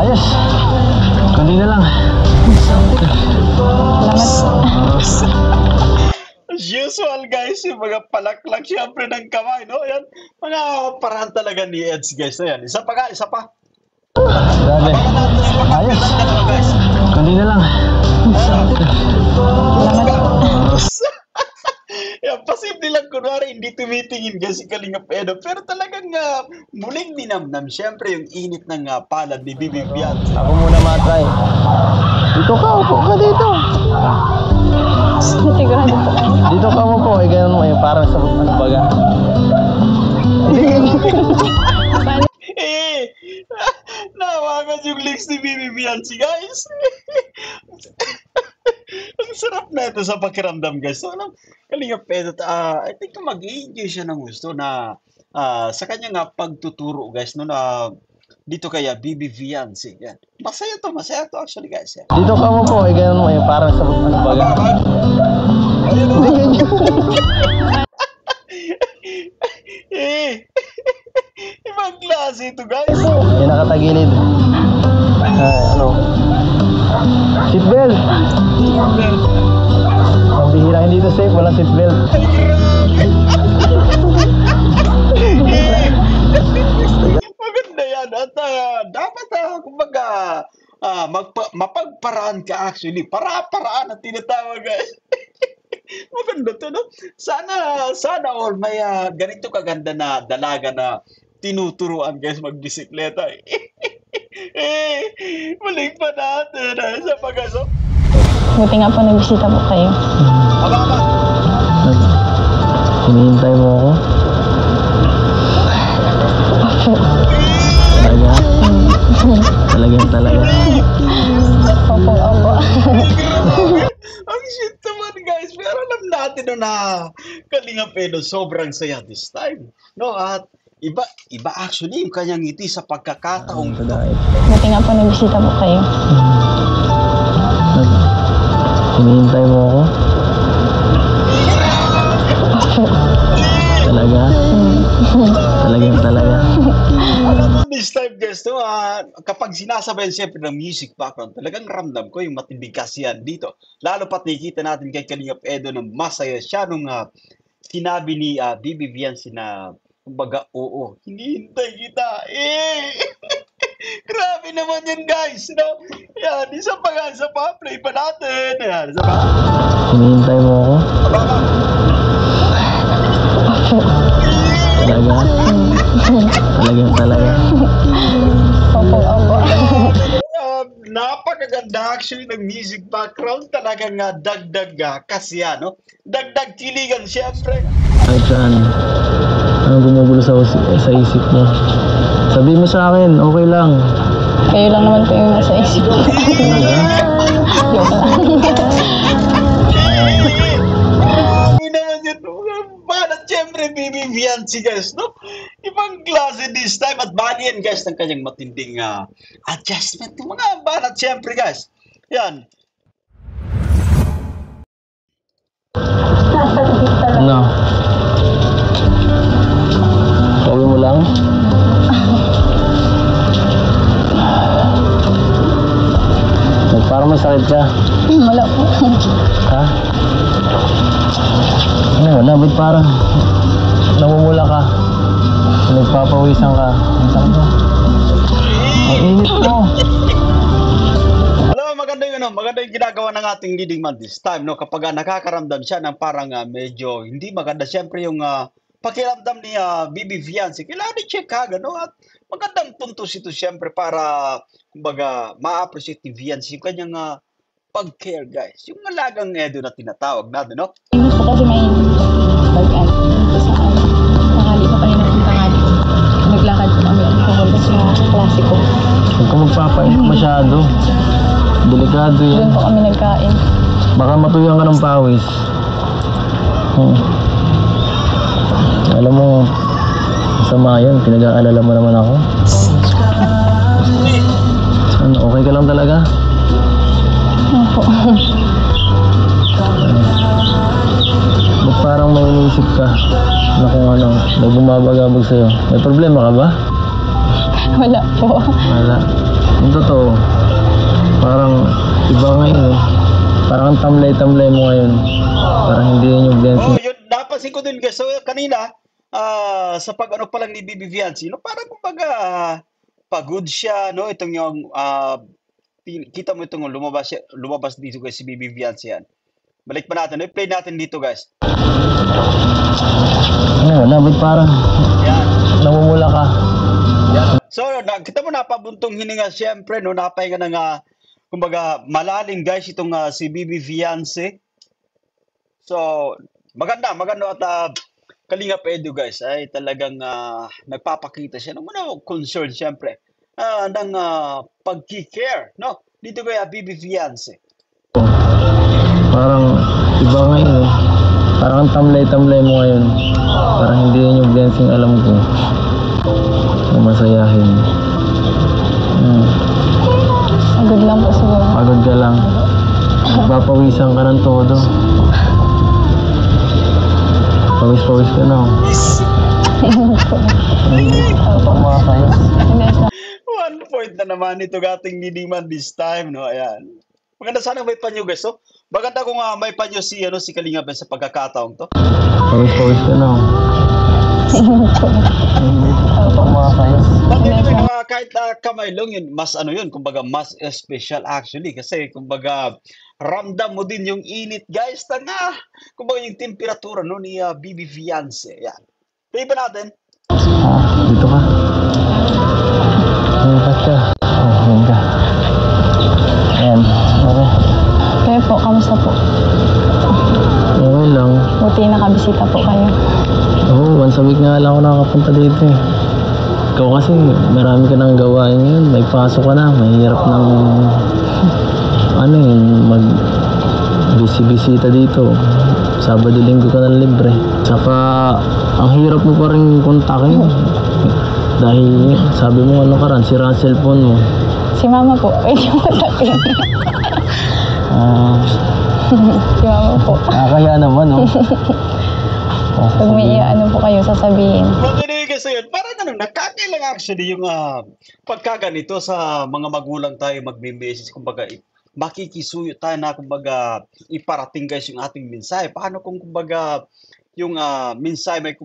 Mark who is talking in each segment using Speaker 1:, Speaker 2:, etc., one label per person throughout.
Speaker 1: Ayos. Kundi na lang.
Speaker 2: As usual guys, yung mga palaklak syempre ng kamay, no? Yan, mga paraan talaga ni Eds guys. Ayan, isa pa.
Speaker 1: Grabe. Ayos.
Speaker 2: Guys.
Speaker 1: Kundi na lang.
Speaker 2: Yan, posible lang kunwari hindi tumitingin kasi Kalingap Edo. Pero talagang muling dinamnam syempre yung init ng palad ni Bibibian.
Speaker 1: Ako muna matry. Dito ka, upo ka dito.
Speaker 3: Natigurado po kayo.
Speaker 1: Dito ka mo po. Eh, ganun mo. Eh, parang sa ano baga.
Speaker 2: Nawagan yung links ni Bibibian guys. Ang sarap na ito sa pakiramdam guys. So, alam, Kalingap Edo, I think mag-i-enjoy siya ng gusto na sa kanya pagtuturo guys, no, na dito kaya BBVian. Yan. Masaya to actually guys. Yan.
Speaker 1: Dito ka mo po. Eh, ganun mo. Eh, parang sa ano baga.
Speaker 2: Ayun o. Ibang klase ito guys.
Speaker 1: Yung nakatagilid. Ano? Seatbelt. Ang bihira hindi ito safe. Walang seatbelt.
Speaker 2: Maganda yan. At dapat kumbaga mapagparaan ka actually. Para-paraan ang tinatawag guys. Maganda to, no? Sana all may ganito kaganda na dalaga na tinuturuan guys magbisikleta. Muling pa natin sa pag-aso.
Speaker 3: Buti nga po nagbisita po kayo.
Speaker 2: Aba.
Speaker 1: Hinihintay mo ako? Talaga.
Speaker 3: Opo.
Speaker 2: Ang shit naman guys. Pero alam natin na Kalingap Edo sobrang saya this time. No? At iba actually yung kanyang ngiti sa pagkakataong ito.
Speaker 3: Buti nga po nagbisita po kayo.
Speaker 1: Hinihintay mo ako? Talaga.
Speaker 2: Alam mo this time guys, no, kapag sinasabayan siyempre ng music background, talagang ramdam ko yung matinding kasiyahan dito. Lalo pat nakikita natin kay Kalingap Edo na masaya siya nung sinabi ni Bibivian na kumbaga, oo, hinihintay kita. Grabe naman yan guys, no? Yan, isa pa, play pa natin. Yan, isa pa.
Speaker 1: Hinihintay mo ako? Talaga.
Speaker 3: Opo.
Speaker 2: Napakaganda actually ng music background. Talagang dagdag kasiya, no? Dagdag kiligan siyempre.
Speaker 1: Kahit saan, ano gumugulo sa isip mo? Sabihin mo sa akin, okay lang.
Speaker 3: Kayo lang naman po yung nasa isip ko.
Speaker 2: Grabe naman yun. Banat siyempre Bibivian guys, no? Ibang klase this time at bali yan guys ng kanyang matinding adjustment. Yung mga banat siyempre guys. Yan.
Speaker 1: Ano? Sabi mo lang? Parang may sakit ka.
Speaker 3: Wala po.
Speaker 1: Ha? Ano, wala. Ba't parang namumula ka? Nagpapawisan ka. Ang sakit mo. Ang init mo.
Speaker 2: Alam mo, maganda yung ginagawa ng ating leading man this time, no? Kapag nakakaramdam siya ng parang medyo hindi maganda, siyempre yung pakiramdam ni Bibivian, kailangan i-check agad, no? At magandang puntos ito siyempre para kumbaga ma-appreciate ni Viancy yung kanyang pag-care guys. Yung alagang Edo na tinatawag natin, no?
Speaker 3: Ingat po kasi may pag-ano dito sa tanghali po kanina ng tanghali. Naglakad po kami papunta sa klase ko.
Speaker 1: Huwag ka magpapainit masyado. Delikado yan.
Speaker 3: Doon po kami nagkain.
Speaker 1: Baka matuyan ka ng pawis. Alam mo, masama yan. Pinag-aalala mo naman ako. Ano, okay ka lang talaga?
Speaker 3: Opo.
Speaker 1: Ba't parang may iniisip ka na kung ano, may bumabagabag sa'yo? May problema ka ba?
Speaker 3: Wala po.
Speaker 1: Wala. Yung totoo, parang iba ngayon eh. Parang ang tamlay-tamlay mo ngayon. Parang hindi yun yung blessing.
Speaker 2: Oh, yun, napansin ko din guys. So, kanina, sa pag-ano pa lang ni Bibi Fiancé, no, parang kumbaga, pagod siya, no? Itong yung, kita mo itong lumabas dito guys, si Bibi Fiancé yan. Balik pa natin, i-play natin dito guys.
Speaker 1: Ano, dapat parang
Speaker 2: Yan.
Speaker 1: namumula ka.
Speaker 2: Yan. So, kita mo napabuntong hininga siyempre, no? Napahinga ng, kumbaga, malalim guys, itong si Bibi Fiancé. So, maganda at Kalingap Edu guys ay talagang nagpapakita siya ng concern siyempre ng pagki-care, no? Dito kay Bibi Fiancé.
Speaker 1: Parang iba ngayon eh. Parang ang tamlay-tamlay mo ngayon. Parang hindi yun yung blessing alam ko. Na masayahin.
Speaker 3: Pagod lang po siguro.
Speaker 1: Pagod ka lang. Magpapawisan ka ng todo. Pawis-pawis ka na. Pumakayos.
Speaker 3: Hindi sa
Speaker 2: 1 point na naman ito gating Nidiman this time, no? Ayan. Maganda sana may panyo guys, so. Maganda kung may panyo si Kalingap sa pagkakataong to.
Speaker 1: Pawis-pawis ka na. Pumakayos.
Speaker 2: But anyway, kahit kamay lang yun, mas yun, kumbaga mas special actually kasi kumbaga ramdam mo din yung init guys, kumbaga yung temperatura no ni Bibi Fiancé. Yan. Play ba natin?
Speaker 1: Dito ka. Lipat ka. Ayan ka. Ayan. Okay.
Speaker 3: kayo po, kamusta po?
Speaker 1: Okay lang.
Speaker 3: Buti nakabisita po kayo.
Speaker 1: Oo, once a week nga lang ako nakakapunta dito eh. Ikaw kasi, marami ka nang gawain ngayon. May pasok ka na. Mahirap ng mag-bisita dito. Sabado linggo ka ng libre. Saka, ang hirap mo pa rin kontakin. Dahil, sabi mo sira ang cellphone mo.
Speaker 3: Si mama po, pwede mo tapin. Si mama po.
Speaker 1: Kaya naman, no?
Speaker 3: Pag may po kayo, sasabihin.
Speaker 2: But anyway kasi yun, parang nakakailang actually yung pagkaganito sa mga magulang tayo magme-message, kumbaga makikisuyo tayo na kumbaga iparating guys yung ating mensahe. Paano kung kumbaga yung mensahe may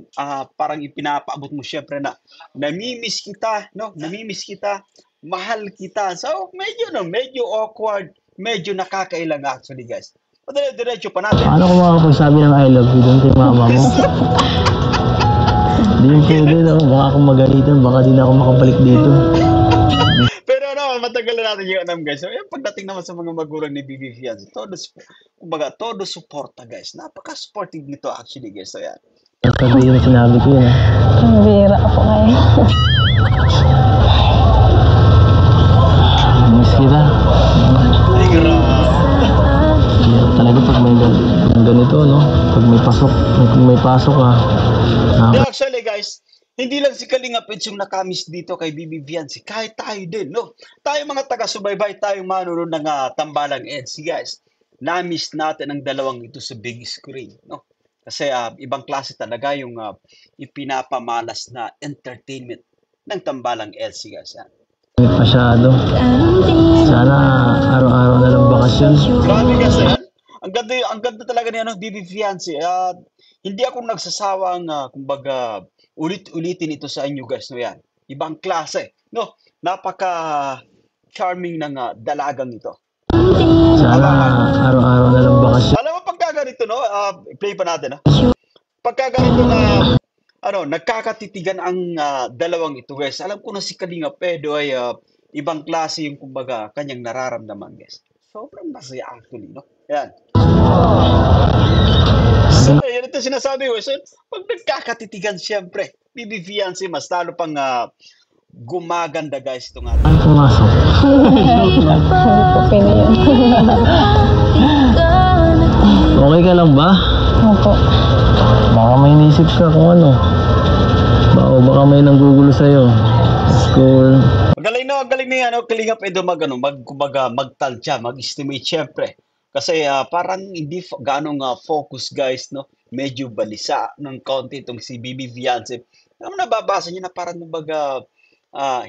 Speaker 2: parang ipinapaabot mo syempre na namimiss kita, no? Namimiss kita, mahal kita. So medyo awkward, medyo nakakailang actually guys. Pero diretso pa natin.
Speaker 1: Paano kung makakapagsabi ng I love you doon kay mama mo? Di yung pwede na. Baka akong magalitan. Baka di na ako makabalik dito.
Speaker 2: Pero matagal na natin yung guys. So, yung pagdating naman sa mga magulang ni Bibi Fiancé, todo suporta guys. Napaka-supportive nito actually guys. So yan.
Speaker 1: Sabi yung sinabi ko yun.
Speaker 3: Ang bira po kayo.
Speaker 1: Miss kita. Talaga pag may ganito, no? Pag may pasok ka.
Speaker 2: Actually guys, hindi lang si Kalingap yung nakamiss dito kay Bibi Fiancé. Kahit tayo din, no? Tayo mga taga-subaybay, tayong manonood ng Tambalang EDSA guys. Na-miss natin ang dalawang ito sa big screen, no? Kasi ibang klase talaga yung ipinapamalas na entertainment ng Tambalang EDSA guys. Yan.
Speaker 1: Masyado. Sana araw-araw na lang bakasyon.
Speaker 2: Grabe kasi yan. Ang ganda talaga ni Bibi Fiancé. Hindi ako nagsasawang kumbaga ulit-ulitin ito sa inyo guys, no yan. Ibang klase, no? Napaka-charming ng dalagang ito.
Speaker 1: Sana araw-araw na lang bakasyon.
Speaker 2: Alam mo pagka ganito, no? Play pa natin, Pagka ganito na nagkakatitigan ang dalawang ito guys. Alam ko na si Kalingap Edu ay ibang klase yung kumbaga kanyang nararamdaman guys. Sobrang masaya actually, no? Yan. So, yan ito sinasabi ko. So, pag nagkakatitigan siyempre, Bibi Fiancé, mas talo pang gumaganda guys itong ating.
Speaker 1: Ay, pumasok.
Speaker 3: Hindi po pwede yun.
Speaker 1: Okay ka lang ba?
Speaker 3: Opo.
Speaker 1: Baka may naisip ka kung ano. Baka may nanggugulo sa'yo. School.
Speaker 2: Magaling ni Kalingap Edu kumbaga magtantya, mag-estimate syempre. Kasi parang hindi ganong focus guys, no? Medyo balisa ng konti itong si Bibi Fiancé. Nababasa niyo na parang kumbaga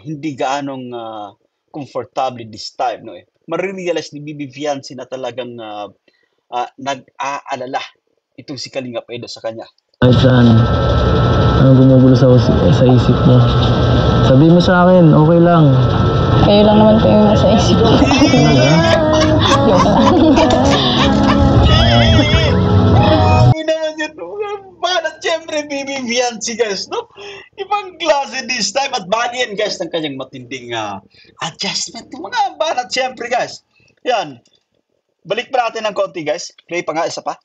Speaker 2: hindi gaanong comfortable this time, no? Marirealize ni Bibi Fiancé na talagang nag-aalala itong si Kalingap Edo sa kanya.
Speaker 1: Kahit saan, ang gumugulo sa isip mo. Sabi mo sa akin, okay lang.
Speaker 3: Kayo lang naman po yung nasa isip ko. Joke lang.
Speaker 2: Grabe naman yun. Banat siyempre, Bibi Fiancé, guys, no? Ibang klase this time. At bali yan, guys, ng kanyang matinding adjustment. Mga banat siyempre, guys. Yan. Balik pa natin ng konti, guys. Play pa nga, isa pa.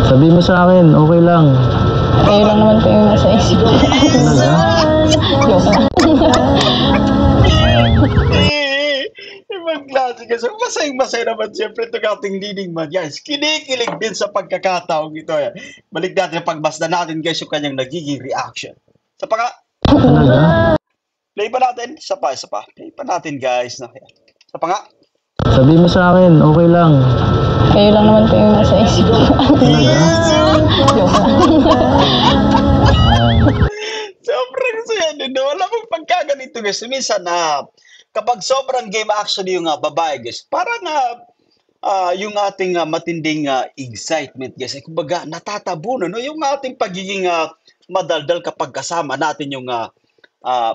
Speaker 1: Sabi mo sa akin, okay lang.
Speaker 3: Kayo lang naman po yung nasa isip ko. Joke lang.
Speaker 2: Ibang klase guys. Masayang-masaya naman siyempre itong ating leading man. Guys, kinikilig din sa pagkakataong ito. Balik natin, pagbasda natin guys yung kanyang nagiging reaction. Isa pa nga.
Speaker 1: Talaga?
Speaker 2: Play pa natin. Isa pa. Play pa natin guys. Isa pa nga.
Speaker 1: Sabi mo sa akin, okay lang.
Speaker 3: Kayo lang naman po yung nasa isip ko. Joke lang.
Speaker 2: Sobrang saya din. No? Alam mo, pagkaganito guys, minsan kapag sobrang game actually yung babae guys, parang yung ating matinding excitement guys, kumbaga natatabunan, no? Yung ating pagiging madaldal kapag kasama natin yung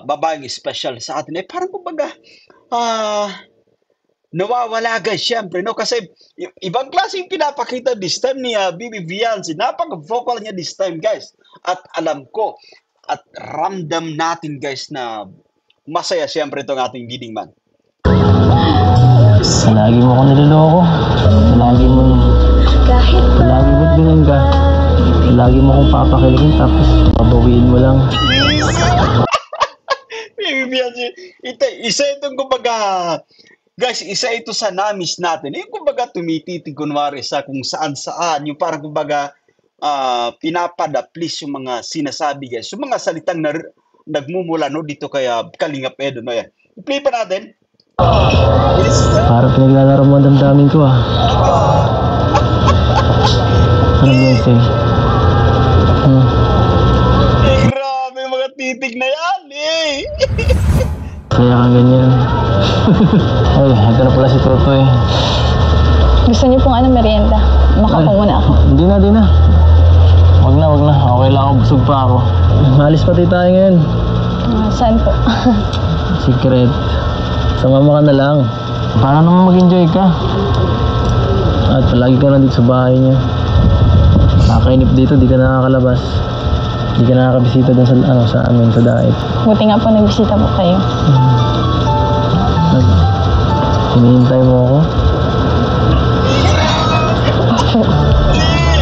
Speaker 2: babaeng special sa atin, parang kumbaga nawawala guys, syempre, no? Kasi ibang klase yung pinapakita this time ni Bibi Fiancé. Napaka-vocal niya this time, guys. At alam ko, at ramdam natin, guys, na masaya syempre itong ating leading man.
Speaker 1: Lagi mo ko niloloko. Lagi mo't ganun ka. Lagi mo kong papakiligin tapos pabawiin mo lang.
Speaker 2: Bibi Fiancé, isa itong kumbaga, guys, isa ito sa namis natin. Yung kumbaga tumititig kunwari sa kung saan-saan. Yung parang kumbaga pinapadaplis yung mga sinasabi guys. Yung mga salitang nagmumula no, dito kaya Kalingap Edo. No, yan. I-play pa natin.
Speaker 1: Parang pinaglalaro mo ang damdamin ko Ano ba yun, Faye?
Speaker 2: Grabe mga titig na yan
Speaker 1: Kaya kang ganyan. Ay, ito na pala si Totoy.
Speaker 3: Gusto niyo pong merienda? Makapo muna ako.
Speaker 1: Hindi na. Wag na. Okay lang ako, busog pa ako. Malis pati tayo ngayon.
Speaker 3: Saan po?
Speaker 1: Secret. Sumama ka na lang. Para naman mag-enjoy ka. At palagi ka lang dito sa bahay niya. Nakakainip dito, di ka nakakalabas. Di ka nakakabisita dun sa amin, sa daet.
Speaker 3: Buti nga po nagbisita po kayo.
Speaker 1: Hinihintay mo ako?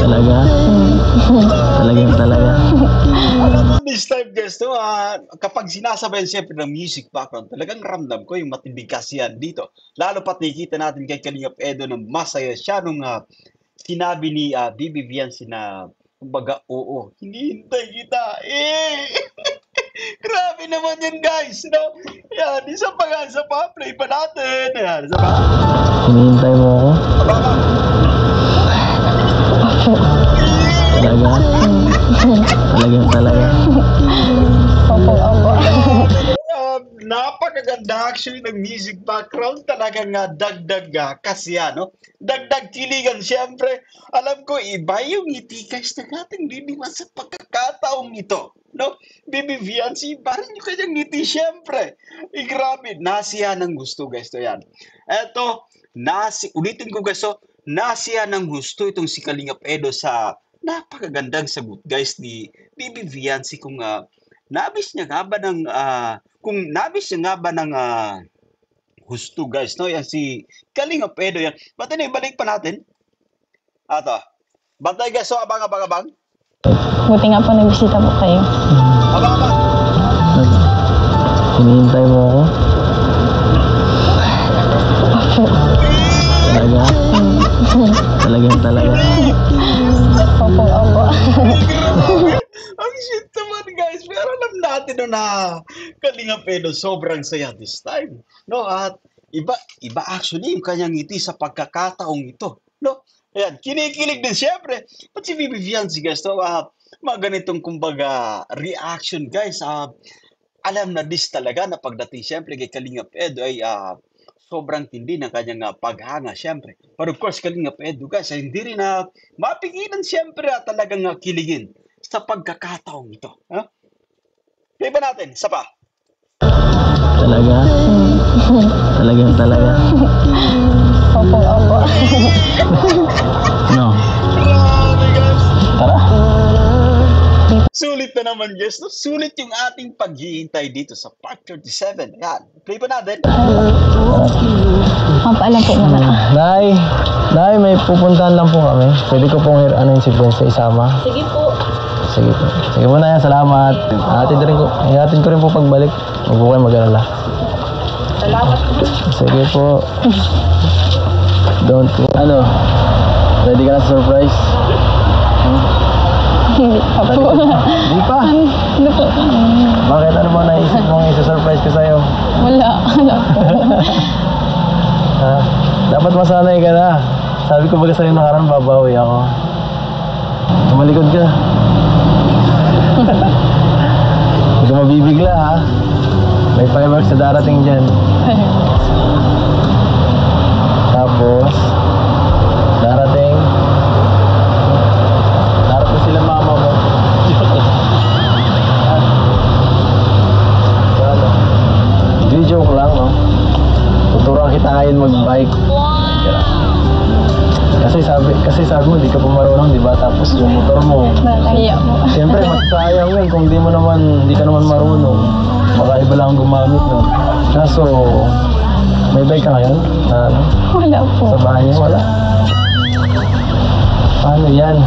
Speaker 1: Talaga? Talaga.
Speaker 2: Alam mo, this time guys, no, kapag sinasabayan siyempre ng music background, talagang ramdam ko yung matinding kasiyan dito. Lalo pat nakikita natin kay Kalingap Edo na masaya siya nung sinabi ni Bibi Fiancé na kumbaga, oo, hinihintay kita. Grabe naman yan guys. No? Yan, isa pa. Play pa natin. Yan, isa pa.
Speaker 1: Hinihintay mo ako? Talaga.
Speaker 3: Opo.
Speaker 2: Napakaganda actually ng music background. Talagang dagdag kasiya, no? Dagdag kiligan, syempre. Alam ko, iba yung ngiti guys na ating liliwan sa pagkakataong ito. No? Bibi Fiancé, parang yung kanyang ngiti, syempre. Grabe, nasiya ng gusto guys to yan. Eto, ulitin ko guys, nasiya ng gusto itong si Kalingap Edo sa napakagandang sagot guys ni Bibi Fiancé kung nabis niya nga ba ng gusto guys, no? Yan si Kalingap Edo yan. Ba't ibalik pa natin? Ato. Bantay guys, so abang.
Speaker 3: Buti nga po nagbisita po kayo.
Speaker 2: Abang.
Speaker 1: Hinihintay mo ako? Talaga.
Speaker 3: Opo.
Speaker 2: Ang shit naman guys. Pero alam natin na Kalingap Edo sobrang saya this time. No? At iba actually yung kanyang ngiti sa pagkakataong ito. No? Ayan, kinikilig din siyempre. At si Bibi Fiancé guys, no? Mga ganitong kumbaga reaction guys. alam na dis talaga na pagdating siyempre kay Kalingap Edo ay sobrang tindi ng kanyang paghanga siyempre. But of course, Kalingap Edo guys, ay hindi rin mapigilan siyempre talagang kiligin sa pagkakataong ito. Ha? Play ba natin? Isa pa.
Speaker 1: Talaga. Talaga.
Speaker 3: Opo.
Speaker 1: No.
Speaker 2: Grabe guys.
Speaker 1: Tara.
Speaker 2: Sulit na naman guys. No? Sulit yung ating paghihintay dito sa Part 37. Yan. Play ba natin?
Speaker 3: Paalam po muna.
Speaker 1: Nay, may pupuntahan lang po kami. Pwede ko pong si Gwen sa isama.
Speaker 3: Sige po.
Speaker 1: Sige po. Sige po na yan, salamat. Ihatin ko rin po pagbalik. Huwag po kayo mag-alala.
Speaker 3: Salamat po.
Speaker 1: Sige po. Don't po. Ready ka na sa surprise?
Speaker 3: Hindi pa po.
Speaker 1: Di pa.
Speaker 3: Ano po?
Speaker 1: Bakit ano mo naisip mong isa-surprise ko sa'yo?
Speaker 3: Wala po.
Speaker 1: Ha? Dapat masanay ka na. Sabi ko baga sa'yo nakaraan, babawi ako. Tumalikod ka. Huwag ka mabibigla ha. May fireworks na darating dyan. Tapos darating sila mama mo. Joke lang, no? Tuturuan kita ngayon mag-bike. Kasi sabi mo, di ka pa marunong, di ba? Tapos yung motor mo.
Speaker 3: Nakakahiya po.
Speaker 1: Siyempre, masasayang yun kung di ka naman marunong. Baka iba lang gumamit, no? Kaso, may bike ka ngayon?
Speaker 3: Wala po.
Speaker 1: Sa bahay niya, wala. Paano yan?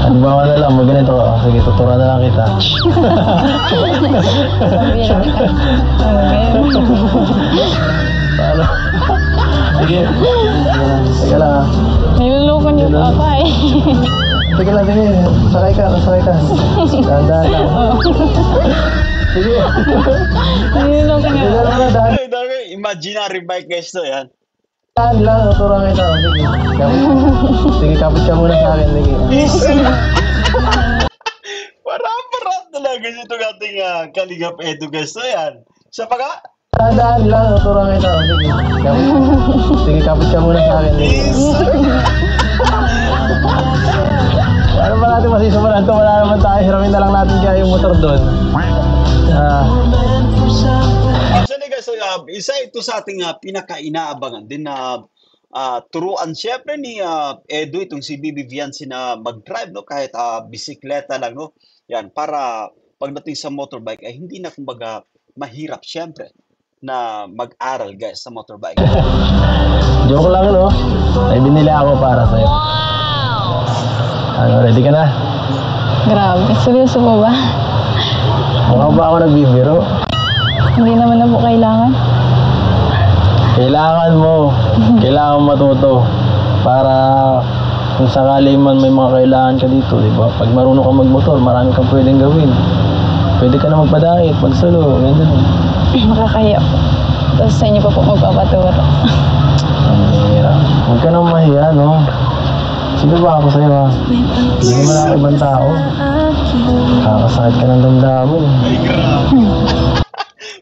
Speaker 1: Halimbawa na lang, ganito. Sige, tuturuan na lang kita.
Speaker 3: Sabi lang kita.
Speaker 1: Paano? Sige. Sige lang ha.
Speaker 3: Niluloko niyo po ako eh.
Speaker 1: Sige lang, sige. Sakay ka. Dahan-dahan lang. Sige.
Speaker 3: Niluloko niyo po.
Speaker 1: Dahan
Speaker 2: Imaginary bike guys to yan.
Speaker 1: lang, tuturuan kita. Sige, kapit ka muna sa akin. Sige.
Speaker 2: Parang talaga itong ating Kalingap Edo guys to yan. Siya pa ka?
Speaker 1: Dahan lang, tuturuan kita. Sige, kapit ka muna sa akin. Ano ba natin masisimulan ito? Wala naman tayo. Hiramin na lang natin kaya yung motor doon.
Speaker 2: Actually guys, isa ito sa ating pinaka-inaabangan din na turuan siyempre ni Edo itong si Bibi Viancy na mag-drive, no? Kahit bisikleta lang, no? Yan, para pagdating sa motorbike ay hindi na kumbaga mahirap siyempre na mag-aral guys sa motorbike.
Speaker 1: Joke lang, no? May binili ako para sa'yo. Ready ka na?
Speaker 3: Grabe. Seryoso po ba?
Speaker 1: Mukhang ba ako nagbibiro?
Speaker 3: Hindi naman na po kailangan.
Speaker 1: Kailangan mo. Kailangan matuto. Para kung sakali man may mga kailangan ka dito, di ba? Pag marunong ka magmotor, marami kang pwedeng gawin. Pwede ka na magpadait, magsalo, ganyan.
Speaker 3: Makakahiya po. Tapos sa inyo pa po magpapaturo.
Speaker 1: Ang hirap. Huwag ka nang mahiya, no? Sino ba ako sa'yo, ha? Hindi naman ako ibang tao. Kakasakit ka ng damdamin.
Speaker 2: Ay, grabe.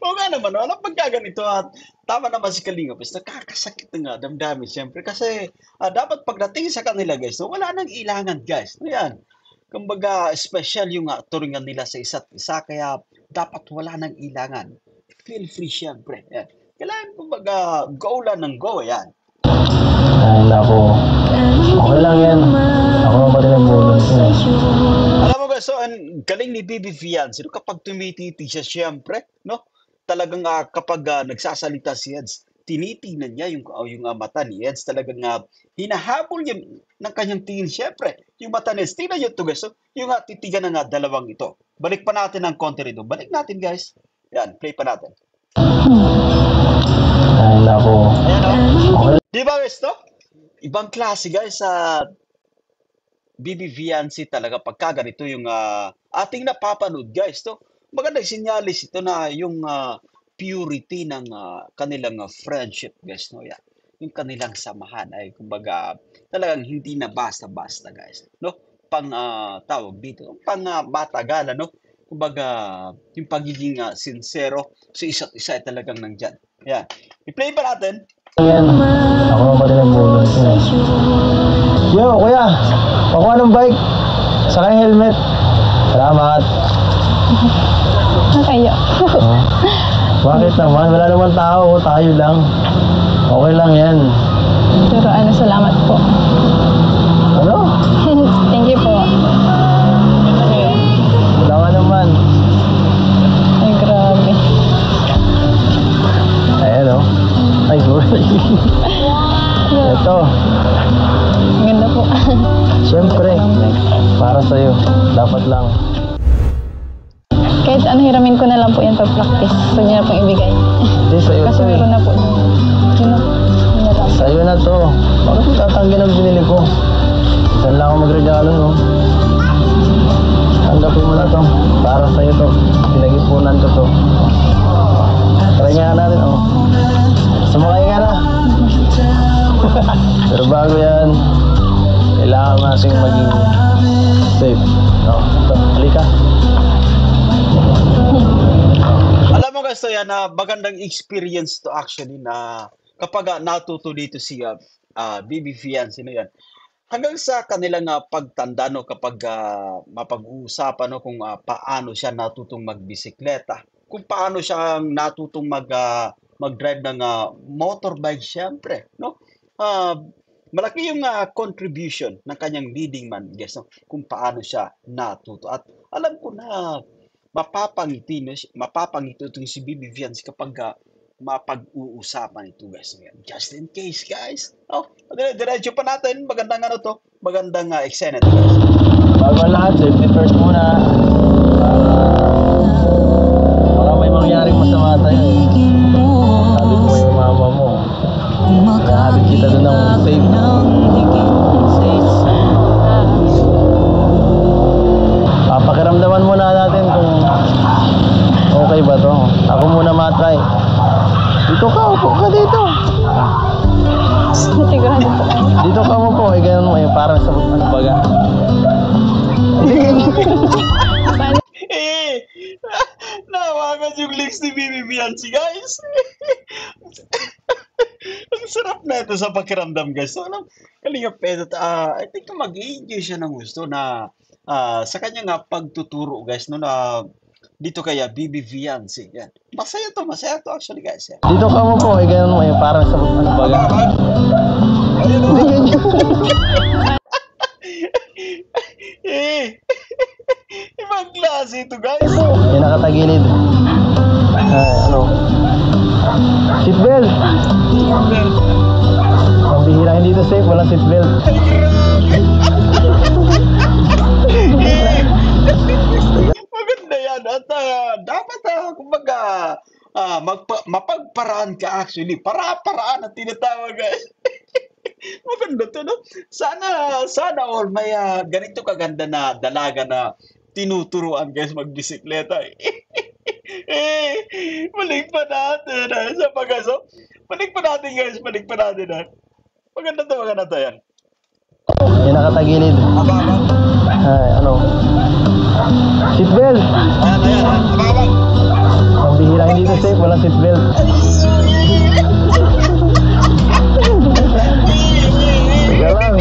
Speaker 2: Oo nga naman, walang pagkaganito at tama naman si Kalingap is nakakasakit na nga damdamin siyempre kasi dapat pagdating sa kanila guys, no, wala nang ilangan guys. No, yan. Kumbaga, special yung turingan nila sa isa't isa kaya dapat wala nang ilangan. Feel free siyempre. Yan. Kailangan kumbaga go lang ng go, yan.
Speaker 1: Ay, naku. Okay lang yan. Ako naman rin ang bulong ko.
Speaker 2: Alam mo guys, so ang galing ni Bibi Viancy, no, kapag tumititi siya siyempre, no? Talagang kapag nagsasalita si Eds, tinitingnan niya yung mata ni Eds, talagang hinahabol niya ng kanyang tingin siyempre. Yung mata ni Eds, tingnan niyo ito guys, so, yung titigan ng dalawang ito. Balik pa natin ang konti rito. Balik natin guys. Yan, play pa natin.
Speaker 1: Ay, naku.
Speaker 2: Ayan o.
Speaker 1: Okay.
Speaker 2: Di ba guys, no? Ibang klase guys sa Bibi Viancy talaga pagka ganito yung ating napapanood guys, no? Magandang sinyalis ito na yung purity ng kanilang friendship guys, no? Yan. Yung kanilang samahan ay kumbaga talagang hindi na basta-basta guys, no? Pang tawag dito, pang matagalan, no? kumbaga, yung pagiging sincero sa isa't isa ay talagang nandyan. Yan. I-play ba natin?
Speaker 1: Yan. Ako ang pati nagpulot. Yo, kuya. Pakuha ng bike. Saka yung helmet. Salamat.
Speaker 3: Kayo.
Speaker 1: Bakit naman? Wala naman tao. Tayo lang. Okay lang yan.
Speaker 3: Pero salamat po.
Speaker 1: Ano?
Speaker 3: Thank you po.
Speaker 1: Wala ka naman.
Speaker 3: Ay, grabe.
Speaker 1: Ayan o. Ay, sorry. Ito.
Speaker 3: Ang ganda po.
Speaker 1: Siyempre. Para sa'yo. Dapat lang.
Speaker 3: Kahit hiramin ko na lang po yung pag-practice. Gusto niya na pong ibigay.
Speaker 1: Hindi, sa'yo
Speaker 3: Kasi
Speaker 1: to eh.
Speaker 3: meron na po. Yun na. Yun na lang.
Speaker 1: Sa'yo na to. Bakit mo tatanggi ng binili ko? Saan lang ako magregalo, no? Tanggapin mo na to. Para sa'yo to. Pinag-ipunan ko to. Try nga natin, oh. Sumakay ka na. Pero bago yan, kailangan nating maging safe. No? Ito, halika.
Speaker 2: Alam mo guys, so yan, magandang experience to actually na kapag natuto dito si BB Fiancé, no yan. Hanggang sa kanilang pagtanda, no, kapag mapag-uusapan, no, kung paano siya natutong magbisikleta, kung paano siya natutong mag-drive ng motorbike, syempre, no? Malaki yung contribution ng kanyang leading man, guys, no? Kung paano siya natuto. At alam ko na mapapangiti itong si BB Fiancé kapag mapag-uusapan ito, guys. Just in case, guys. Oh, diretso pa natin. Magandang magandang eksena ito, guys.
Speaker 1: Bago ang lahat, safety first muna. Baka may mangyaring masama tayo eh. Sabi ko yung mama mo. Nahabit kita doon ng safe. Papakiramdaman muna natin kung okay ba to. Ako muna matry. Dito ka, upo ka dito.
Speaker 3: Sigurado po.
Speaker 1: Dito ka mo po, ganun mo, parang sa ano baga.
Speaker 2: Nawagan yung legs ni BB Fiancé, guys. Ang sarap na ito sa pakiramdam, guys. So, Kalingap Pedro, I think mag-i-enjoy siya ng gusto na sa kanyang pagtuturo, guys, no, na dito kaya BB Fiancé. Yan. Masaya to actually, guys. Yan.
Speaker 1: Dito ka mo po, ganun mo, parang sa ano baga.
Speaker 2: Ayun, ibang klase ito, guys.
Speaker 1: Yung nakatagilid. Ano? Seatbelt. Pambihira, hindi ito safe, walang seatbelt.
Speaker 2: Maganda yan. At dapat, kumbaga, mapagparaan ka actually. Para-paraan ang tinatawag, guys. Maganda to, no? Sana all may ganito kaganda na dalaga na tinuturuan, guys, magbisikleta. Balik pa natin, sa pag-aso. Balik pa natin, guys. Balik pa natin, Maganda to yan.
Speaker 1: Yung nakatagilid.
Speaker 2: Ababang.
Speaker 1: Ano? Seatbelt.
Speaker 2: Ayan. Ababang.
Speaker 1: Pambihira, hindi ito safe, walang seatbelt. Teka lang.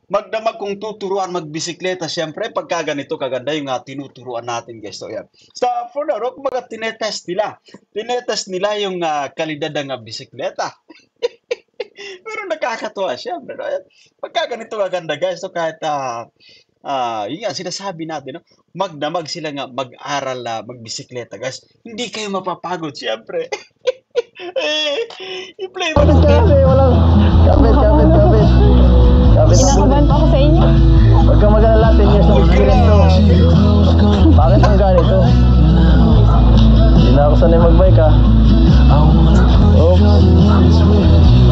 Speaker 2: Magdamag kung tuturuan magbisikleta, siyempre pagka ganito kaganda yung tinuturuan natin, guys. So yan. For the rock, tinetest nila yung kalidad ng bisikleta. Pero nakakatuwa, siyempre, no? Pagka ganito kaganda, guys, so kahit yun nga, sinasabi natin, no? Magdamag sila nga mag-aral magbisikleta, guys. Hindi kayo mapapagod, siyempre. I-play mo natin.
Speaker 1: Kapit, walang. Kapit.
Speaker 3: Kinakabahan pa ako sa inyo.
Speaker 1: Huwag kang mag-alala, 10 years na experience to. Bakit ang ganito? Hindi na ako sanay mag-bike, ha? Oops.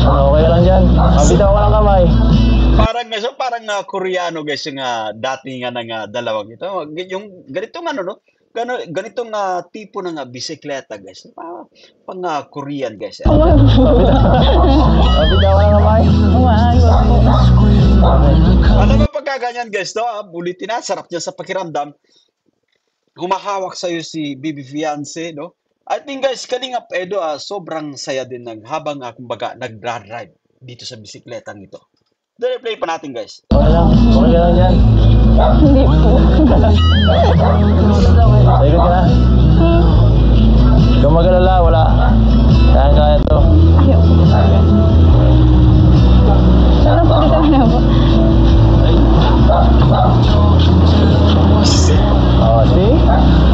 Speaker 1: Okay lang dyan. Mabitaw ka lang kamay.
Speaker 2: Parang Koreano, guys, yung dati nga ng dalawang ito. Yung ganitong no? Ganitong tipo ng bisikleta, guys. Pang Korean, guys.
Speaker 1: Mabitaw ka lang kamay.
Speaker 3: Uwag po.
Speaker 2: Alam mo pagkaganyan guys, no? Ulitin na, sarap niya sa pakiramdam. Humahawak sa'yo si Bibi Fiance, no? I think guys, Kalingap Edo, sobrang saya din habang kumbaga nag-drive dito sa bisikletang ito. Dali play pa natin guys.
Speaker 1: Okay lang yan.
Speaker 3: Hindi po.
Speaker 1: Sige ka na. Kung mag-alala, wala. Kaya to.
Speaker 3: Ayaw po. Sana po, dito na po.
Speaker 1: See?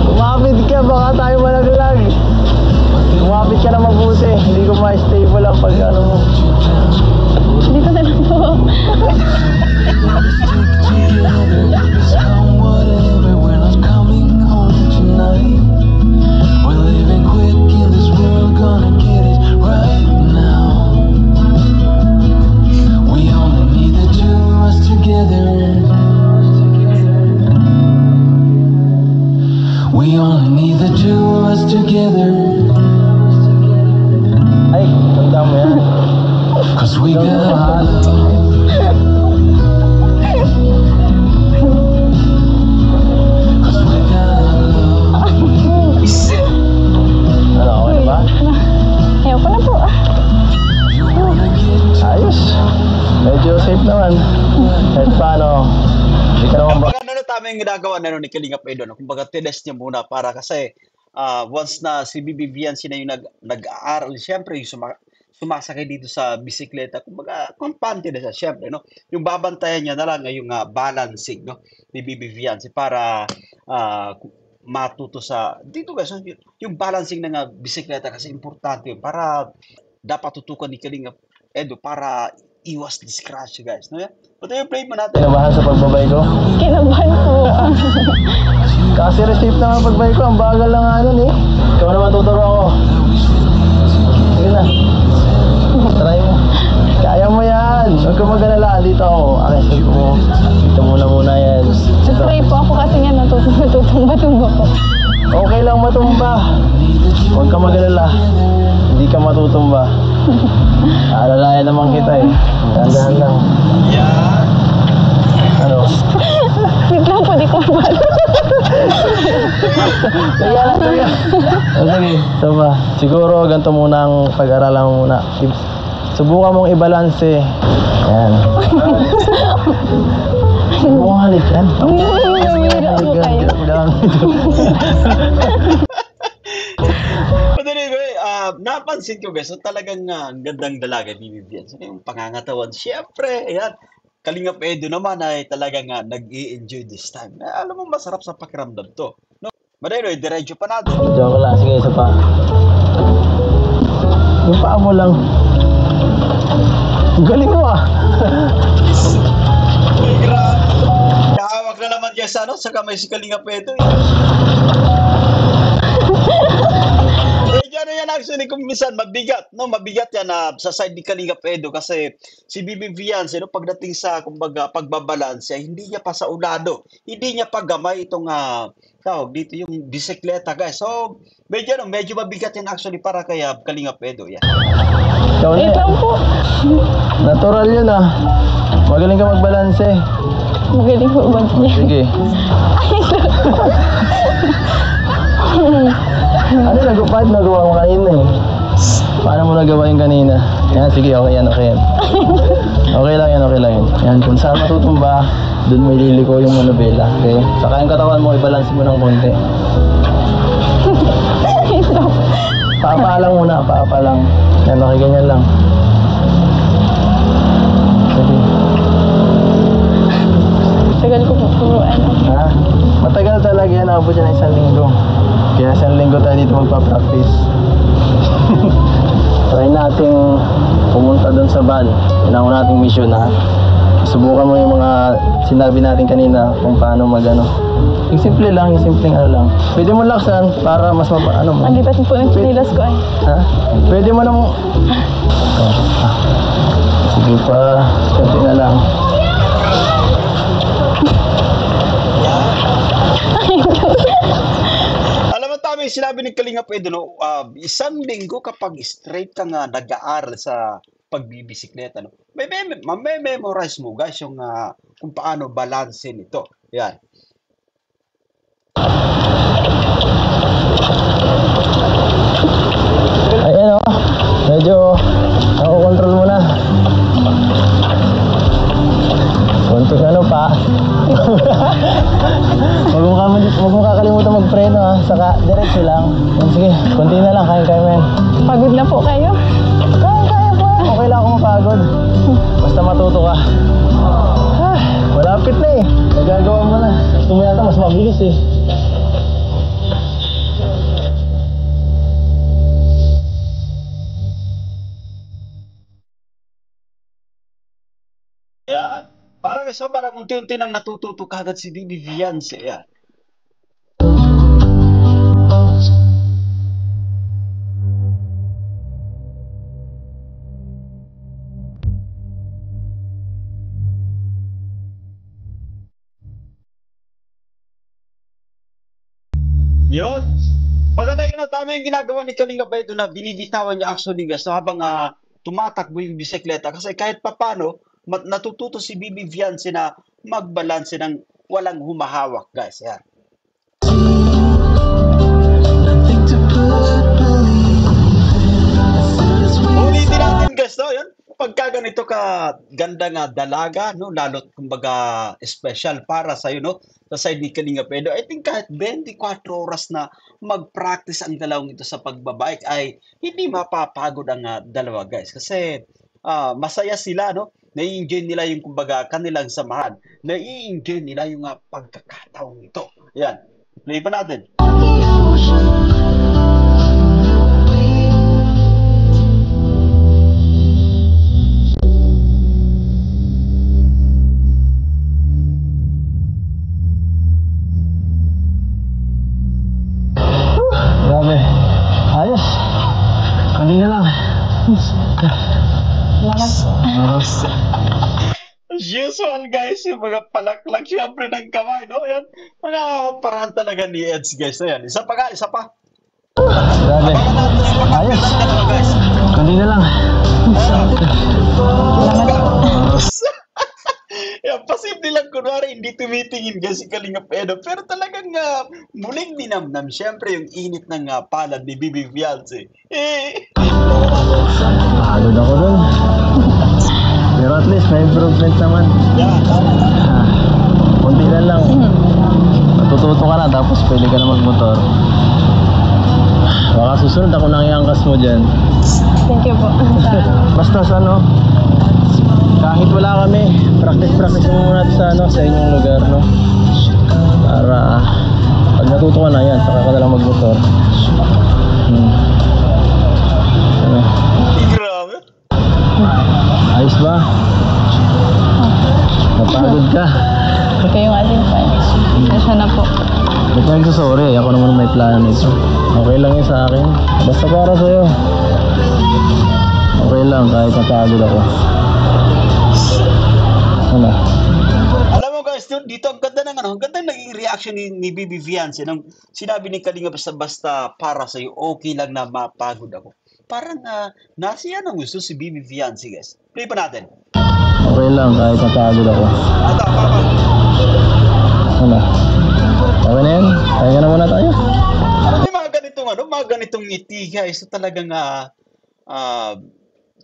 Speaker 1: Umapit ka, baka tayo malaglag. Umapit ka na mabuti. Hindi ko ma-stable ang pag ano mo.
Speaker 3: Dito na lang po.
Speaker 4: We only need the two of us together.
Speaker 1: Ay, tanda mo yan.
Speaker 4: Cause we got love. Cause we got love.
Speaker 1: Ano, okay na ba?
Speaker 3: Ayaw ko na po.
Speaker 4: You wanna get to
Speaker 1: Ayos. Medyo safe naman. Kahit paano, hindi ka naman ba...
Speaker 2: Kumbaga ano tama yung ginagawa na ni Kalingap Edo, no? Kumbaga tinest niya muna para kasi once na si Bibi Fiance na yung nag-aaral, siyempre yung sumasakay dito sa bisikleta, kumbaga kampante na siya, siyempre, no? Yung babantayan niya na lang ay yung balancing, no? Ni Bibi Fiance para matuto sa dito guys, yung balancing ng bisikleta kasi importante yun para dapat tutukan ni Kalingap Edo para iwas discrash guys, no? Ito yung play mo natin.
Speaker 1: Kinabahan sa pagbabay ko.
Speaker 3: Kinabahan po.
Speaker 1: Kasi receipt na nga pagbabay ko, ang bagal lang nga nun eh. Ikaw naman tuturo ako. Sige na. Try mo. Kaya mo yan. Huwag ka mag-alala. Dito ako. Akin mo. Dito muna yan.
Speaker 3: Nag-pray po ako kasi nga natutumba-tumba po.
Speaker 1: Okay lang matumba. Huwag ka mag-alala. Hindi ka matutumba. Alalayan naman kita eh. Dahan-dahan lang.
Speaker 2: Yeah.
Speaker 1: Ano?
Speaker 3: Wait lang po, di ko mabalo.
Speaker 1: Sige. Sige. So ba? Siguro ganito muna ang pag-aralan mo muna. Subukan mong i-balance. Yan. Subukan halit yan.
Speaker 3: Namira po kayo.
Speaker 2: But anyway, napansin ko guys, so talagang ang gandang dalaga ni Vivian. So yung pangangatawan, syempre, ayan. Kalingap Edo naman ay talagang nag-i-enjoy this time. Alam mo, masarap sa pakiramdam to. No? But anyway, diretso pa natin.
Speaker 1: Joke lang. Sige, isa pa. Yung paa mo lang. Ang galing mo ah.
Speaker 2: Ay, grabe. Kahawak na naman guys, sa kamay si Kalingap Edo. Ano yan actually kung minsan mabigat, no? Mabigat yan sa side ni Kalingap Edo kasi si Bibi Fiance, no, pagdating sa kumbaga pagbabalanse, hindi niya pa sa ulado, hindi niya pa gamay itong tawag dito yung bisikleta guys. So medyo mabigat yan actually para kay Kalingap Edo yan.
Speaker 1: Ikaw na
Speaker 3: Wait lang po.
Speaker 1: Natural yun ah. Magaling ka magbalanse.
Speaker 3: Magaling po ba niya?
Speaker 1: Sige. Ano nagawa mo kanina eh? Paano mo nagawa yung kanina? Yan, sige, okay yan. Okay lang yan. Yan, kung saan matutumba, dun may liliko yung manubela. Okay? Saka yung katawan mo, i-balance mo ng konti. Papa lang muna, papa lang. Yan, okay, ganyan lang. Sige.
Speaker 3: Tagal ko po turuan.
Speaker 1: Ha? Matagal talaga yan, abot yan ng 1 linggo. Kaya 1 linggo tayo dito magpa-practice. Try nating pumunta doon sa van. Yun ang nating mission ha. Subukan mo yung mga sinabi natin kanina kung paano magano. Yung simple lang, yung simpleng ano lang. Pwede mo laksan para mas ano mo.
Speaker 3: Ang lipat po ng chinilas ko ay.
Speaker 1: Ha? Pwede mo nang... Sige pa, konti na lang.
Speaker 2: Alam mo tama yung sinabi ni Kalingap Edo, no? 1 linggo kapag straight ka nga nag-aaral sa pagbibisikleta, no? Memorize mo guys yung kung paano balansin ito. Yan.
Speaker 1: Ayan o, medyo nakokontrol mo na. Konting ano pa. Huwag mo kakalimutan magpreno ha. Saka diretso lang. Sige, konti na lang. Kaya mo yan.
Speaker 3: Pagod na po kayo.
Speaker 1: Kaya po. Okay lang ako mapagod. Basta matuto ka. Malapit na eh. Nagagawa mo na. Gusto mo yata mas mabilis eh.
Speaker 2: Yan. Parang unti-unti nang natututo kagad si Bibi Fiance. Yan. Yun. Maganda yun na tama yung ginagawa ni Kalinga Bedo na binibitawan niya actually guys, so habang tumatakbo yung bisikleta kasi kahit papano natututo si Bibi Fiance na magbalanse ng walang humahawak guys. Yan.
Speaker 4: Nothing to put believe in.
Speaker 2: Ulitin natin guys, no? Yun. Pagka ganito ka ganda nga dalaga, no? Lalo't kumbaga special para sa no? Sa side ni Kalinga Bedo, I think kahit 24 oras na mag-practice ang dalawang ito sa pagbabike ay hindi mapapagod ang dalawa guys. Kasi masaya sila, no? Nai-enjoy nila yung kumbaga kanilang samahan. Nai-enjoy nila yung pagkakataong ito. Yan. Play pa natin.
Speaker 1: Grabe. Ayos. Kanina lang.
Speaker 2: As usual guys, yung mga palaklag syempre ng kamay, no? Yan. Mga parahan talaga ni Eds guys. Ayan. Isa pa.
Speaker 1: Grabe. Ayos.
Speaker 2: Guys.
Speaker 1: Kanina lang.
Speaker 2: Yan, pasimple lang kunwari hindi tumitingin kasi Kalinga Bedo pero talagang muling dinamnam syempre yung init ng palad ni Bibi Fiance.
Speaker 1: Pagod ako dun. Pero at least may improvement naman.
Speaker 2: Yan, tama.
Speaker 1: Kunti na lang. Matututo ka na tapos pwede ka na magmotor. Baka susunod ako nang iangkas mo dyan.
Speaker 3: Thank you po.
Speaker 1: Basta sa kahit wala kami, practice mo muna sa sa inyong lugar, no? Para pag natuto ka na yan, saka ka na lang magmotor. Ano?
Speaker 2: Grabe.
Speaker 1: Ayos ba? Napagod ka?
Speaker 3: Kayo nga din pa. Nasya na po.
Speaker 1: Ba't ka nagsasorry? Ako naman may plano nito. Okay lang yun sa akin. Basta para sa'yo. Okay lang kahit napagod ako. Ano?
Speaker 2: Alam mo guys, dito ang ganda ng ang ganda ng naging reaction ni Bibi Fiance nung sinabi ni Kalinga basta para sa iyo, okay lang na mapagod ako. Parang nasiya ng gusto si Bibi Fiance guys. Play pa natin.
Speaker 1: Okay lang kahit napagod ako.
Speaker 2: Tama.
Speaker 1: Ano? Okay na yan? Kaya ka na muna tayo.
Speaker 2: May mga ganitong ngiti guys, so talagang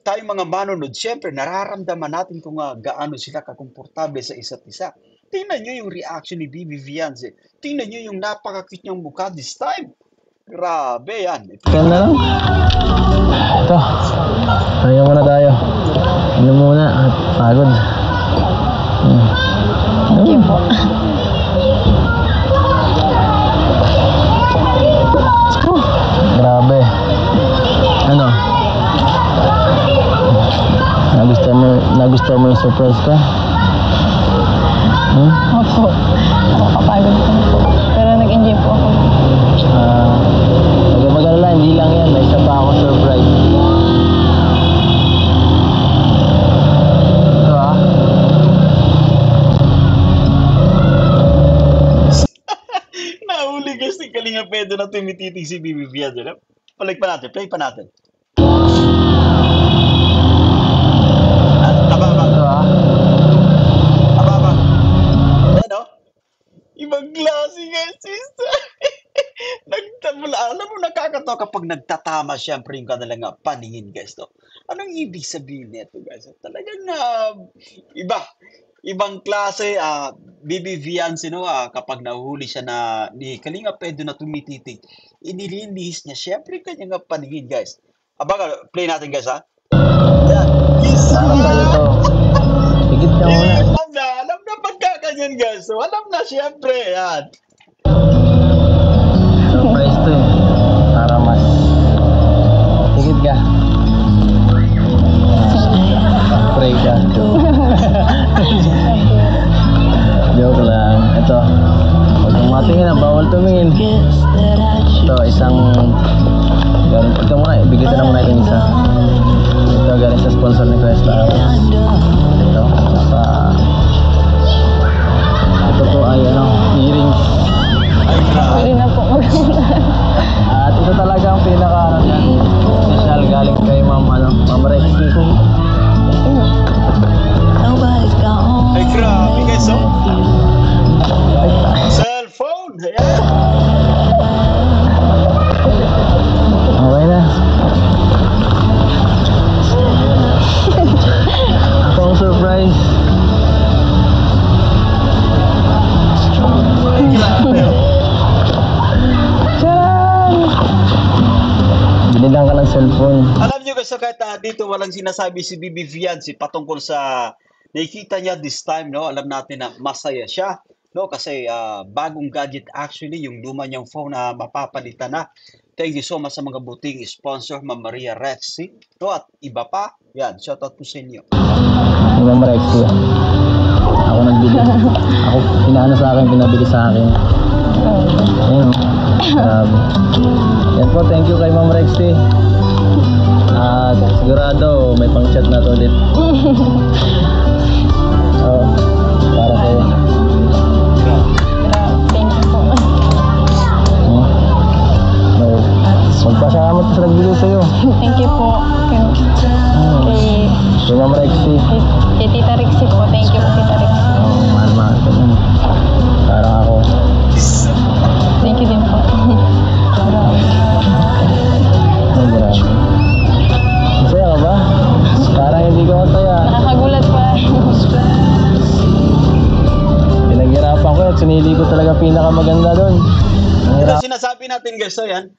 Speaker 2: tayong mga manunod, syempre nararamdaman natin kung gaano sila kakomportable sa isa't isa. Tingnan nyo yung reaction ni Bibi Fiance. Tingnan nyo yung napaka-cute niyang mukha this time. Grabe yan.
Speaker 1: Kaya na lang. Ito. Kaya muna tayo. Ano muna at pagod.
Speaker 3: Thank you po.
Speaker 1: Grabe. Ano? Nagustuhan mo yung surprise ka?
Speaker 3: Opo. Nakakapagod po. Pero nag-enjoy po ako.
Speaker 1: Huwag mag-alala, hindi lang yan. May isa pa ako surprise. Ito
Speaker 2: Nahuli guys ni Kalinga Bedo na tumititig si Bibi Fiance. Play pa natin. Ibang klase guys, sister. Alam mo, nakakatawa kapag nagtatama siyempre yung kanilang paningin guys. No? Anong ibig sabihin nito guys? Talagang iba. Ibang klase, Bibi Vianci, no, kapag nahuhuli siya na ni Kalinga Pedro na tumititig, inililihis niya siyempre yung kanyang paningin guys. Abaga, play natin guys ha. Yan. Isa!
Speaker 1: Parang sa'yo to. Higit ka muna.
Speaker 2: Alam na pagkakanyan guys. So, alam na siyempre. Yan.
Speaker 1: Surprise to eh. Para mas higit ka. Pray ka. Joke lang. Ito. Huwag mong matingin na. Bawal tumingin. Ito, isang galing. Ito muna. Ibigay ko na muna yung isa. Ito, galing sa sponsor ni Quest Ito. Sa ito po ay earrings.
Speaker 3: Pwede na po maganda.
Speaker 1: At ito talaga ang pinaka special galing kay Ma'am Rexy.
Speaker 2: Ay, grabe guys, oh. Cellphone. Ayan.
Speaker 1: Okay na. Pang surprise. Binilang ka ng cellphone.
Speaker 2: Alam niyo guys, so kahit dito walang sinasabi si Bibi Vianci patungkol sa nakikita niya this time, no? Alam natin na masaya siya, no? Kasi bagong gadget actually, yung luma niyang phone na mapapalitan na. Thank you so much sa mga buting sponsor, Ma'am Maria Rexy, no? At iba pa. Yan, shoutout po sa inyo.
Speaker 1: Ma'am Rexy. Ako nagbili. Ako, pinabili sa akin. Ayun. Grabe. Yan po, thank you kay Ma'am Rexy. At sigurado may pang chat na to ulit. Para sa'yo.
Speaker 3: Thank you po.
Speaker 1: No. Magpasalamat sa nagbili sa'yo.
Speaker 3: Thank you po.
Speaker 1: Kay Ma'am Rexy.
Speaker 3: Kay Tita Rexy po. Thank you po, Tita Rexy.
Speaker 1: Mahal ka naman. Parang ako.
Speaker 3: Thank you din po. Grabe.
Speaker 1: Grabe. Masaya ka ba? Parang hindi ka masaya.
Speaker 3: Nakakagulat pa.
Speaker 1: Pinaghirapan ko at sinili ko talaga pinakamaganda doon.
Speaker 2: Ito sinasabi natin guys, so yan.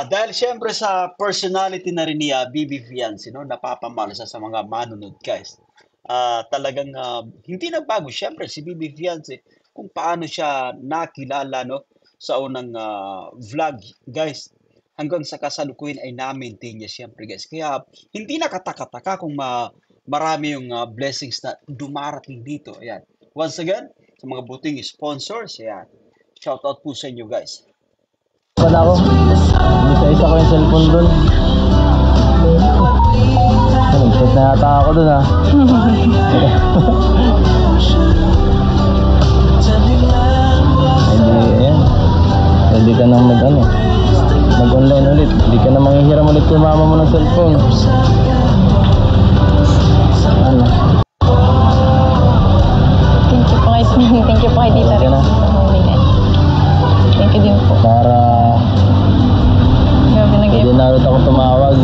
Speaker 2: Dahil syempre sa personality na rin ni Bibi Vianci, no, napapamahal siya sa mga manunod guys. Talagang hindi nagbago syempre si Bibi Vianci kung paano siya nakilala, no, sa unang vlog guys. Hanggang sa kasalukuyan ay na-maintain niya syempre guys. Kaya hindi nakataka-taka kung marami yung blessings na dumarating dito. Ayan. Once again, sa mga buting sponsors, ayan. Shoutout po sa inyo guys.
Speaker 1: Wala ako. Isa-isa ko yung cellphone doon. Nag-chat na yata ako doon ha. Ayan. Hindi ka nang mag-online ulit. Hindi ka na manghihiram ulit kay mama mo ng cellphone. Ano?
Speaker 3: Thank you po kay Tita
Speaker 1: Okay na.
Speaker 3: Rexy. Thank you din po.
Speaker 1: Para
Speaker 3: Grabe
Speaker 1: hindi na ulit ako tumawag.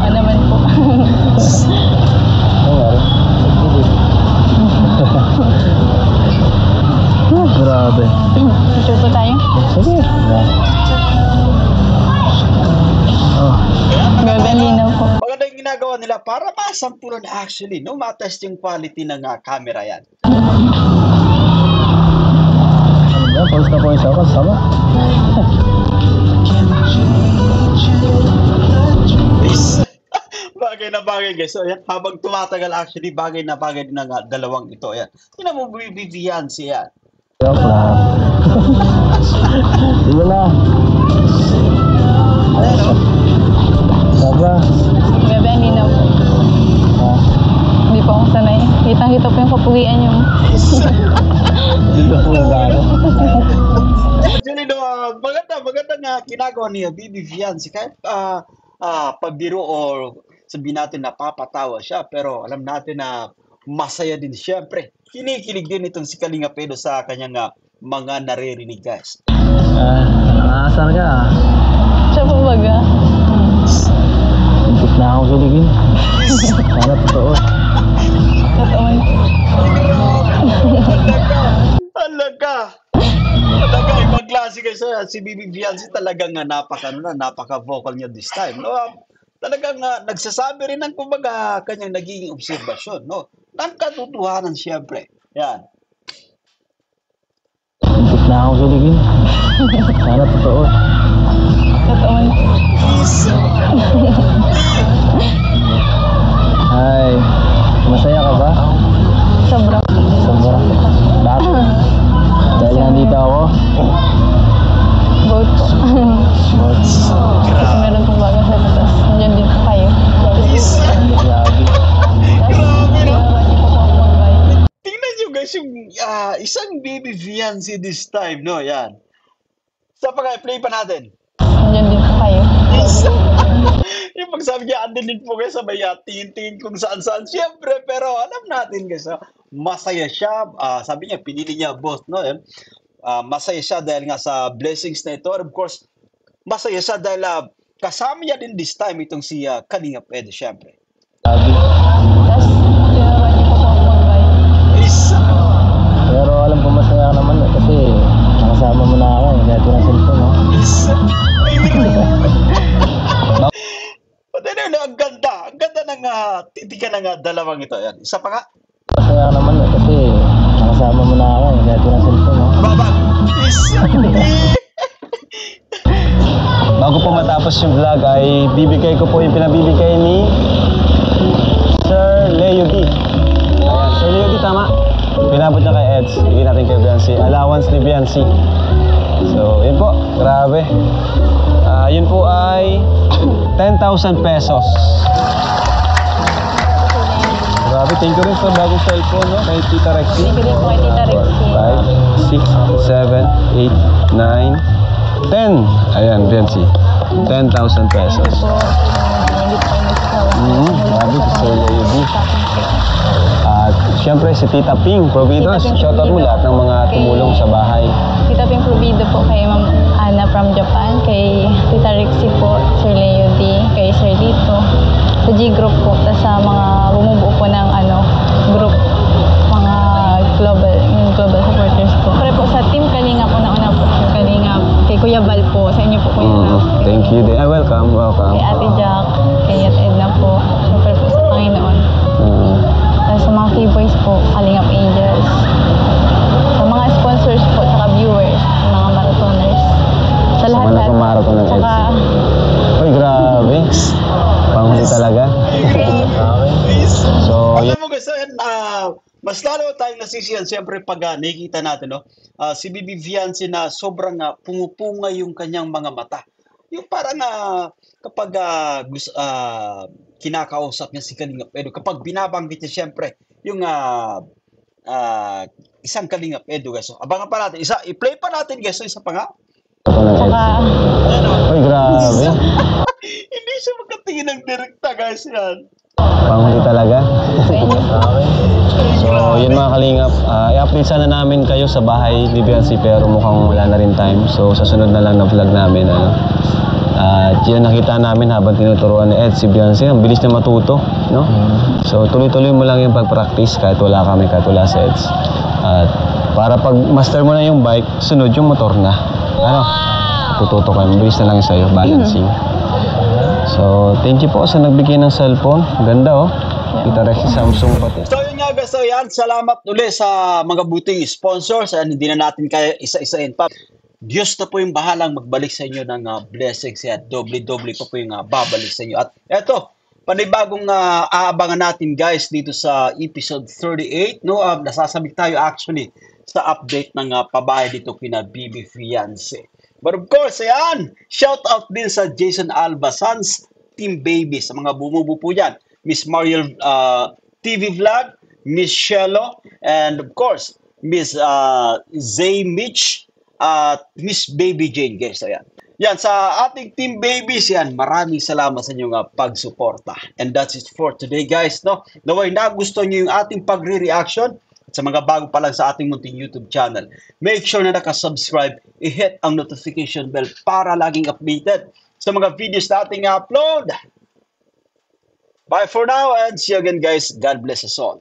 Speaker 3: Ano naman po.
Speaker 1: Ano nga rin? Grabe.
Speaker 3: Picture po tayo.
Speaker 1: Sige. Oh.
Speaker 3: Grabe, ang linaw po.
Speaker 2: Maganda yung ginagawa nila para masampulan actually, no? Ma-test yung quality ng camera yan.
Speaker 1: Ano ba? Post na post ako. Sama.
Speaker 2: Bagay na bagay guys. So, yan, habang tumatagal actually, bagay na bagay din ng dalawang ito. Yan. Tingnan mo, Bibi Vianci yan.
Speaker 1: Joke lang. Sige na. Saba.
Speaker 3: Grabe, ang linaw po. Hindi po ako sanay. Kitang-kita po yung kapugian yung...
Speaker 1: Dito po yung gano.
Speaker 2: Actually, no, maganda nga ginagawa niya, Bibi Vianci. Kahit pabiro o sabihin natin napapatawa siya, pero alam natin na masaya din siyempre kinikilig din itong si Kalinga Pedro sa kanyang mga naririnig, guys.
Speaker 1: Nakakasar ka ah.
Speaker 3: Siya po baga.
Speaker 1: Hindi na akong kiligin. Sana totoo.
Speaker 3: Totoo man.
Speaker 2: Talaga. Talaga, ibang klase kasi si Bibi Fiancé talagang napaka-vocal niya this time. No? Talagang nagsasabi rin ng kumbaga kanyang naging obserbasyon. No? Ng katotohanan siyempre. Yan.
Speaker 1: Hindi na akong kiligin. Sana totoo.
Speaker 3: Totoo man.
Speaker 1: Hi. Masaya ka ba?
Speaker 3: Sobra.
Speaker 1: Sobra. Bakit? Dahil nandito ako.
Speaker 3: Boat po. Kasi meron pong baga sa tatas. Nandiyan din po kayo.
Speaker 1: Grabe.
Speaker 2: Grabe, no?
Speaker 3: Hindi po po ako mag-buy.
Speaker 2: Tingnan nyo guys yung isang Bibi Fiancé this time. No? Yan. Sa play pa natin.
Speaker 3: Nandiyan din po kayo.
Speaker 2: Yung pagsabi niya, andin din po guys sa may tingin-tingin kung saan-saan. Siyempre, pero alam natin guys, masaya siya. Sabi niya, pinili niya boss, no? Masaya siya dahil nga sa blessings na ito. And of course, masaya siya dahil kasama niya din this time itong si Kalinga Pedro, siyempre.
Speaker 1: Grabe.
Speaker 3: Tapos, tinaruan niyo po po ako mag-buy.
Speaker 1: Pero alam ko masaya ka naman kasi nakasama mo na ako eh. Kaya ng cellphone no?
Speaker 2: But anyway, ang ganda. Ang ganda ng titigan ng dalawang ito. Yan. Isa pa nga.
Speaker 1: Masaya ka naman kasi nakasama mo na ako eh. Kaya ng cellphone no?
Speaker 2: Babang.
Speaker 5: Bago po matapos yung vlog ay bibigay ko po yung pinabibigay ni Sir Leo D. Ayan, Sir Leo D, tama? Pinabot niya kay Eds. Bigyan natin kay Biancy. Allowance ni Biancy. So, yun po. Grabe. Yun po ay 10,000 pesos. Grabe, thank you rin sa bagong cellphone, no? Kay Tita Rexy.
Speaker 3: Thank you din po kay Tita Rexy.
Speaker 5: 5, 6, 7, 8, 9, 10. Ayan, Biancy. 10,000 pesos.
Speaker 3: Po, hindi po kayo nagsasawa.
Speaker 5: Grabe, Sir Leo D. At syempre si Tita Ping Providos.
Speaker 3: Tita Ping
Speaker 5: Shoutout mo
Speaker 3: Provido.
Speaker 5: lahat ng mga
Speaker 3: Kay-
Speaker 5: tumulong sa bahay.
Speaker 3: Tita Ping Provido po kay Ma'am Ana from Japan, kay Tita Rixie po, Sir Leo D, kay Sir Lito, sa G-Group po, tapos sa mga bumubuo po ng group, mga yung global supporters po. Pero po sa Team Kalinga po na una po, Team Kalinga, kay Kuya Val po, sa inyo po Kuya Val.
Speaker 5: Thank you din. Welcome, welcome.
Speaker 3: Kay Ate Jack, kay Ate Edna po, syempre po sa Panginoon.
Speaker 5: Mm.
Speaker 3: Tapos sa mga keyboys po, Kalingap Angels. Sa mga sponsors po, saka viewers, mga marathoners. Sa
Speaker 5: Sa
Speaker 3: lahat
Speaker 5: mga nagmamarathon ng
Speaker 3: Saka,
Speaker 5: Uy, grabe. Panghuli talaga. So,
Speaker 2: Alam mo guys, mas lalo tayong nasisiyan siyempre pag nakikita natin, no? Si Bibi Fiancé na sobrang pumupunga yung kanyang mga mata. Yung parang kapag kinakausap niya si Kalinga Pedro, kapag binabanggit niya siyempre yung isang Kalinga Pedro guys. So, abangan pa natin. I-play pa natin guys. So, isa pa nga.
Speaker 3: saka,
Speaker 2: Ayan, oh.
Speaker 5: uy, grabe.
Speaker 2: Hindi siya magkatingin ng direkta guys yan.
Speaker 5: Panghuli talaga.
Speaker 3: sa inyo po.
Speaker 5: So, yun mga kalingap, i-update sana namin kayo sa bahay ni Biancy pero mukhang wala na rin time. So, sa sunod na lang na vlog namin, at yun nakita namin habang tinuturuan ni Ed si Biancy, ang bilis na matuto, no? So, tuloy-tuloy mo lang yung pag-practice kahit wala kami, kahit wala si Eds. At para pag master mo na yung bike, sunod yung motor na. Ano? Tututo kayo, bilis na lang yung sa'yo, balancing. So, thank you po sa nagbigay ng cellphone. Ganda oh. Kita rin si Samsung pati.
Speaker 2: So yun nga guys, so yan, salamat ulit sa mga buting sponsors. Hindi na natin kaya isa-isain pa. Diyos na po yung bahalang magbalik sa inyo ng blessings yan. Doble-doble pa po yung babalik sa inyo. At eto, panibagong aabangan natin guys dito sa episode 38. No? Nasasabik tayo actually sa update ng pabahay dito kina Bibi Fiancé. But of course, ayan, shout out din sa Jason Alba Sons Team Baby, sa mga bumubu po yan. Miss Mariel TV Vlog, Miss Shello, and of course, Miss Zay Mitch, at Miss Baby Jane, guys. Ayan. Yan, sa ating Team Babies, yan, maraming salamat sa inyong pagsuporta. And that's it for today, guys. No? Naway na gusto niyo yung ating pagre-reaction, At sa mga bago pa lang sa ating munting YouTube channel, make sure na nakasubscribe, i-hit ang notification bell para laging updated sa mga videos na ating upload. Bye for now and see you again guys. God bless us all.